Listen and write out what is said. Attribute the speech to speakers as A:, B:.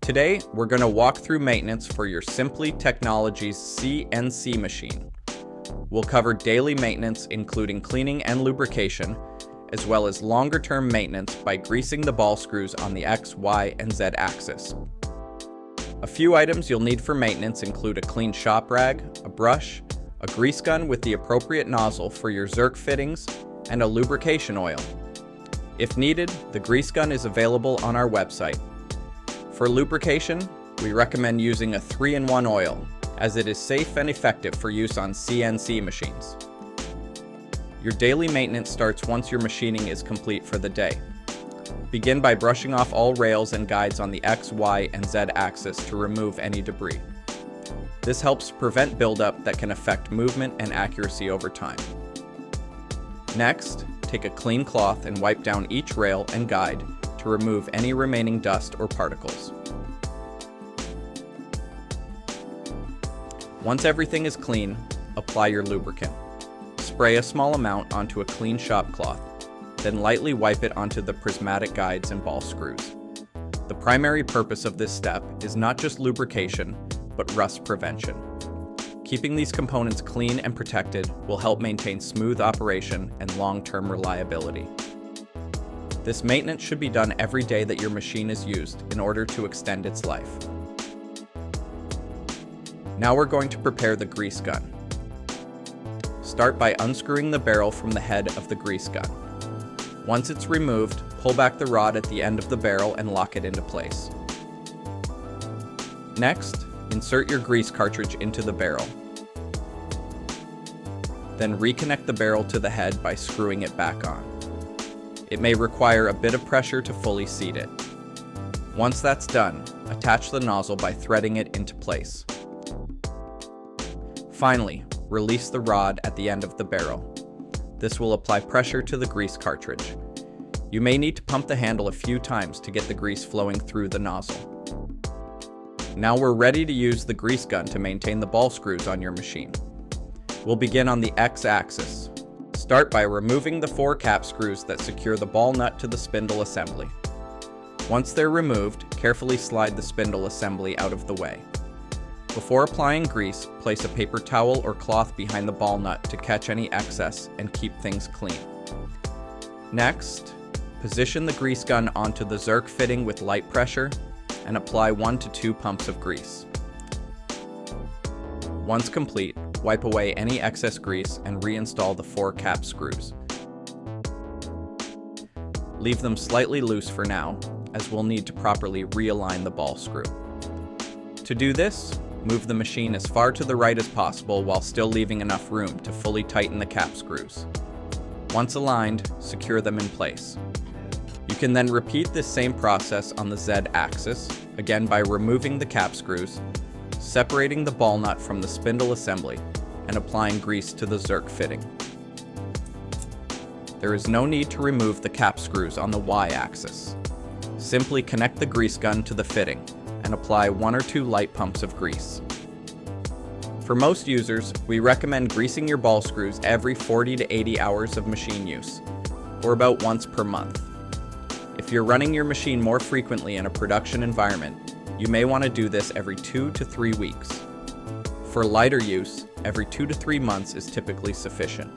A: Today, we're going to walk through maintenance for your Simply Technologies CNC machine. We'll cover daily maintenance, including cleaning and lubrication, as well as longer-term maintenance by greasing the ball screws on the X, Y, and Z axis. A few items you'll need for maintenance include a clean shop rag, a brush, a grease gun with the appropriate nozzle for your Zerk fittings, and a lubrication oil. If needed, the grease gun is available on our website. For lubrication, we recommend using a 3-in-1 oil, as it is safe and effective for use on CNC machines. Your daily maintenance starts once your machining is complete for the day. Begin by brushing off all rails and guides on the X, Y, and Z axis to remove any debris. This helps prevent buildup that can affect movement and accuracy over time. Next, take a clean cloth and wipe down each rail and guide to remove any remaining dust or particles. Once everything is clean, apply your lubricant. Spray a small amount onto a clean shop cloth, then lightly wipe it onto the prismatic guides and ball screws. The primary purpose of this step is not just lubrication, but rust prevention. Keeping these components clean and protected will help maintain smooth operation and long-term reliability. This maintenance should be done every day that your machine is used in order to extend its life. Now we're going to prepare the grease gun. Start by unscrewing the barrel from the head of the grease gun. Once it's removed, pull back the rod at the end of the barrel and lock it into place. Next, insert your grease cartridge into the barrel. Then reconnect the barrel to the head by screwing it back on. It may require a bit of pressure to fully seat it. Once that's done, attach the nozzle by threading it into place. Finally, release the rod at the end of the barrel. This will apply pressure to the grease cartridge. You may need to pump the handle a few times to get the grease flowing through the nozzle. Now we're ready to use the grease gun to maintain the ball screws on your machine. We'll begin on the X axis. Start by removing the 4 cap screws that secure the ball nut to the spindle assembly. Once they're removed, carefully slide the spindle assembly out of the way. Before applying grease, place a paper towel or cloth behind the ball nut to catch any excess and keep things clean. Next, position the grease gun onto the Zerk fitting with light pressure and apply 1 to 2 pumps of grease. Once complete, wipe away any excess grease and reinstall the 4 cap screws. Leave them slightly loose for now, as we'll need to properly realign the ball screw. To do this, move the machine as far to the right as possible while still leaving enough room to fully tighten the cap screws. Once aligned, secure them in place. You can then repeat this same process on the Z axis, again by removing the cap screws, separating the ball nut from the spindle assembly, and applying grease to the Zerk fitting. There is no need to remove the cap screws on the Y axis. Simply connect the grease gun to the fitting and apply 1 or 2 light pumps of grease. For most users, we recommend greasing your ball screws every 40 to 80 hours of machine use, or about once per month. If you're running your machine more frequently in a production environment, you may want to do this every 2 to 3 weeks. For lighter use, every 2 to 3 months is typically sufficient.